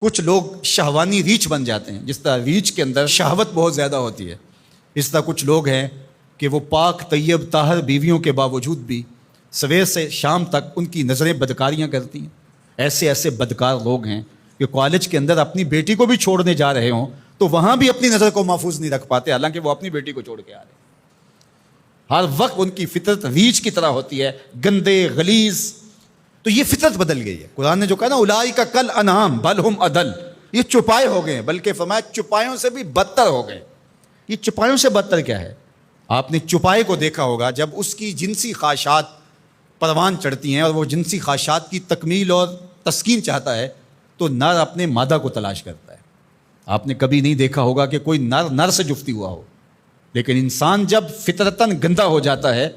کچھ لوگ شہوانی ریچھ بن جاتے ہیں، جس طرح ریچھ کے اندر شہوت بہت زیادہ ہوتی ہے، اس طرح کچھ لوگ ہیں کہ وہ پاک طیب طاہر بیویوں کے باوجود بھی سویر سے شام تک ان کی نظریں بدکاریاں کرتی ہیں۔ ایسے بدکار لوگ ہیں کہ کالج کے اندر اپنی بیٹی کو بھی چھوڑنے جا رہے ہوں تو وہاں بھی اپنی نظر کو محفوظ نہیں رکھ پاتے، حالانکہ وہ اپنی بیٹی کو چھوڑ کے آ رہے ہیں۔ ہر وقت ان کی فطرت ریچھ کی طرح ہوتی ہے، گندے غلیظ۔ تو یہ فطرت بدل گئی ہے۔ قرآن نے جو کہا نا اولئک کل انعام بل ہم اضل، یہ چپائے ہو گئے ہیں، بلکہ فرمایا چپایوں سے بھی بدتر ہو گئے۔ یہ چپایوں سے بدتر کیا ہے؟ آپ نے چپائے کو دیکھا ہوگا، جب اس کی جنسی خواہشات پروان چڑھتی ہیں اور وہ جنسی خواہشات کی تکمیل اور تسکین چاہتا ہے تو نر اپنے مادہ کو تلاش کرتا ہے۔ آپ نے کبھی نہیں دیکھا ہوگا کہ کوئی نر سے جفتی ہوا ہو، لیکن انسان جب فطرتاً گندا ہو جاتا ہے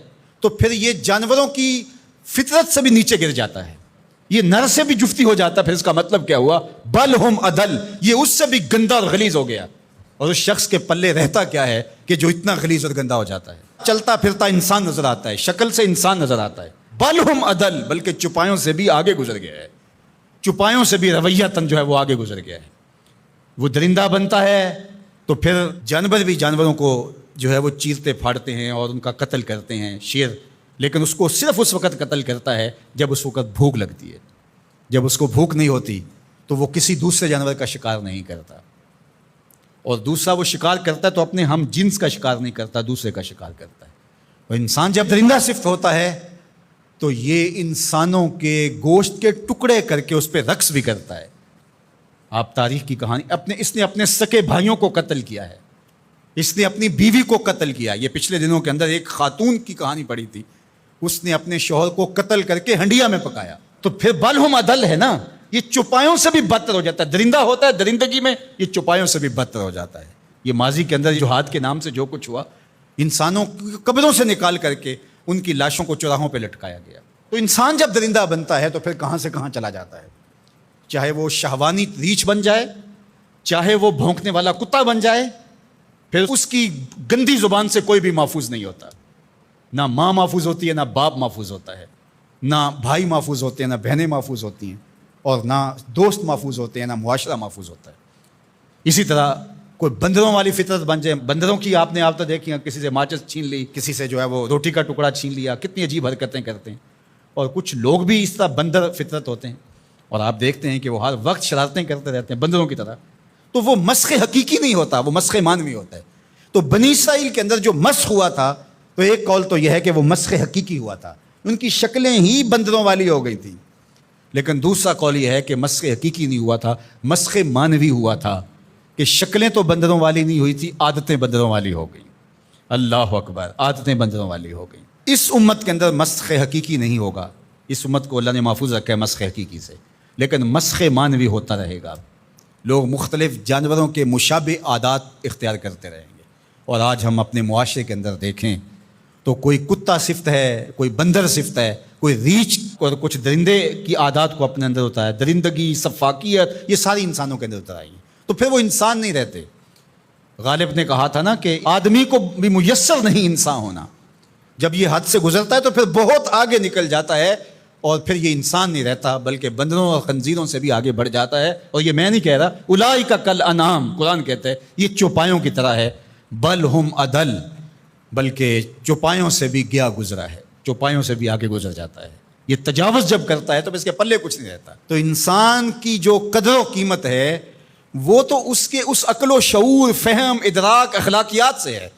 تو پھر یہ جانوروں کی فطرت سے بھی نیچے گر جاتا ہے، یہ نر سے بھی جفتی ہو جاتا ہے۔ پھر اس کا مطلب کیا ہوا؟ بل ہم اضل، یہ اس سے بھی گندا اور غلیظ ہو گیا۔ اور اس شخص کے پلے رہتا کیا ہے کہ جو اتنا غلیظ اور گندا ہو جاتا ہے؟ چلتا پھرتا انسان نظر آتا ہے، شکل سے انسان نظر آتا ہے، بل ہم اضل، بلکہ چپایوں سے بھی آگے گزر گیا ہے، چپایوں سے بھی رویتاً جو ہے وہ آگے گزر گیا ہے۔ وہ درندہ بنتا ہے تو پھر جانور بھی جانوروں کو جو ہے وہ چیرتے پھاڑتے ہیں اور ان کا قتل کرتے ہیں، شیر، لیکن اس کو صرف اس وقت قتل کرتا ہے جب اس وقت بھوک لگتی ہے۔ جب اس کو بھوک نہیں ہوتی تو وہ کسی دوسرے جانور کا شکار نہیں کرتا، اور دوسرا وہ شکار کرتا ہے تو اپنے ہم جنس کا شکار نہیں کرتا، دوسرے کا شکار کرتا ہے۔ اور انسان جب درندہ صفت ہوتا ہے تو یہ انسانوں کے گوشت کے ٹکڑے کر کے اس پہ رقص بھی کرتا ہے۔ آپ تاریخ کی کہانی، اس نے اپنے سکے بھائیوں کو قتل کیا ہے، اس نے اپنی بیوی کو قتل کیا۔ یہ پچھلے دنوں کے اندر ایک خاتون کی کہانی پڑھی تھی، اس نے اپنے شوہر کو قتل کر کے ہنڈیا میں پکایا۔ تو پھر بل ہم اضل ہے نا، یہ چپایوں سے بھی بدتر ہو جاتا ہے۔ درندہ ہوتا ہے درندگی میں، یہ چپایوں سے بھی بدتر ہو جاتا ہے۔ یہ ماضی کے اندر جہاد کے نام سے جو کچھ ہوا، انسانوں کی قبروں سے نکال کر کے ان کی لاشوں کو چوراہوں پہ لٹکایا گیا۔ تو انسان جب درندہ بنتا ہے تو پھر کہاں سے کہاں چلا جاتا ہے، چاہے وہ شہوانی ریچھ بن جائے، چاہے وہ بھونکنے والا کتا بن جائے، پھر اس کی گندی زبان سے کوئی بھی محفوظ نہیں ہوتا۔ نہ ماں محفوظ ہوتی ہے، نہ باپ محفوظ ہوتا ہے، نہ بھائی محفوظ ہوتے ہیں، نہ بہنیں محفوظ ہوتی ہیں، اور نہ دوست محفوظ ہوتے ہیں، نہ معاشرہ محفوظ ہوتا ہے۔ اسی طرح کوئی بندروں والی فطرت بن جائے، بندروں کی آپ نے تو دیکھی ہیں، کسی سے ماچس چھین لی، کسی سے جو ہے وہ روٹی کا ٹکڑا چھین لیا، کتنی عجیب حرکتیں کرتے ہیں۔ اور کچھ لوگ بھی اس طرح بندر فطرت ہوتے ہیں، اور آپ دیکھتے ہیں کہ وہ ہر وقت شرارتیں کرتے رہتے ہیں بندروں کی طرح۔ تو وہ مسخ حقیقی نہیں ہوتا، وہ مسخ مانوی ہوتا ہے۔ تو بنی اسرائیل کے اندر جو مسخ ہوا تھا، تو ایک قول تو یہ ہے کہ وہ مسخ حقیقی ہوا تھا، ان کی شکلیں ہی بندروں والی ہو گئی تھیں۔ لیکن دوسرا قول یہ ہے کہ مسخ حقیقی نہیں ہوا تھا، مسخ مانوی ہوا تھا، کہ شکلیں تو بندروں والی نہیں ہوئی تھی، عادتیں بندروں والی ہو گئیں۔ اللہ اکبر، عادتیں بندروں والی ہو گئیں۔ اس امت کے اندر مسخ حقیقی نہیں ہوگا، اس امت کو اللہ نے محفوظ رکھا ہے مسخ حقیقی سے، لیکن مسخ مانوی ہوتا رہے گا۔ لوگ مختلف جانوروں کے مشابہ عادات اختیار کرتے رہیں گے۔ اور آج ہم اپنے معاشرے کے اندر دیکھیں تو کوئی کتا صفت ہے، کوئی بندر صفت ہے، کوئی ریچھ اور کچھ درندے کی عادات کو اپنے اندر ہوتا ہے، درندگی، سفاکیت، یہ ساری انسانوں کے اندر اتر آئی ہیں۔ تو پھر وہ انسان نہیں رہتے۔ غالب نے کہا تھا نا کہ آدمی کو بھی میسر نہیں انسان ہونا، جب یہ حد سے گزرتا ہے تو پھر بہت آگے نکل جاتا ہے، اور پھر یہ انسان نہیں رہتا بلکہ بندروں اور خنزیروں سے بھی آگے بڑھ جاتا ہے۔ اور یہ میں نہیں کہہ رہا، اولئک کل انعام، قرآن کہتا ہے یہ چوپایوں کی طرح ہے، بل ہم اضل، بلکہ چوپایوں سے بھی گیا گزرا ہے، چوپایوں سے بھی آگے گزر جاتا ہے۔ یہ تجاوز جب کرتا ہے تو اس کے پلے کچھ نہیں رہتا۔ تو انسان کی جو قدر و قیمت ہے وہ تو اس کے اس عقل و شعور، فہم، ادراک، اخلاقیات سے ہے،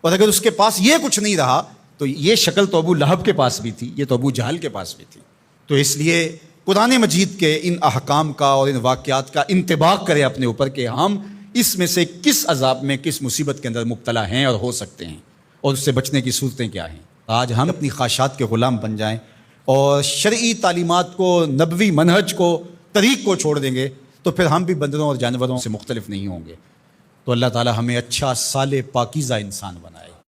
اور اگر اس کے پاس یہ کچھ نہیں رہا تو یہ شکل تو ابو لہب کے پاس بھی تھی، یہ تو ابو جہل کے پاس بھی تھی۔ تو اس لیے قرآن مجید کے ان احکام کا اور ان واقعات کا انطباق کریں اپنے اوپر کہ ہم اس میں سے کس عذاب میں، کس مصیبت کے اندر مبتلا ہیں اور ہو سکتے ہیں، اور اس سے بچنے کی صورتیں کیا ہیں۔ آج ہم اپنی خواہشات کے غلام بن جائیں اور شرعی تعلیمات کو، نبوی منہج کو، طریق کو چھوڑ دیں گے تو پھر ہم بھی بندروں اور جانوروں سے مختلف نہیں ہوں گے۔ تو اللہ تعالی ہمیں اچھا، صالح، پاکیزہ انسان بنائے۔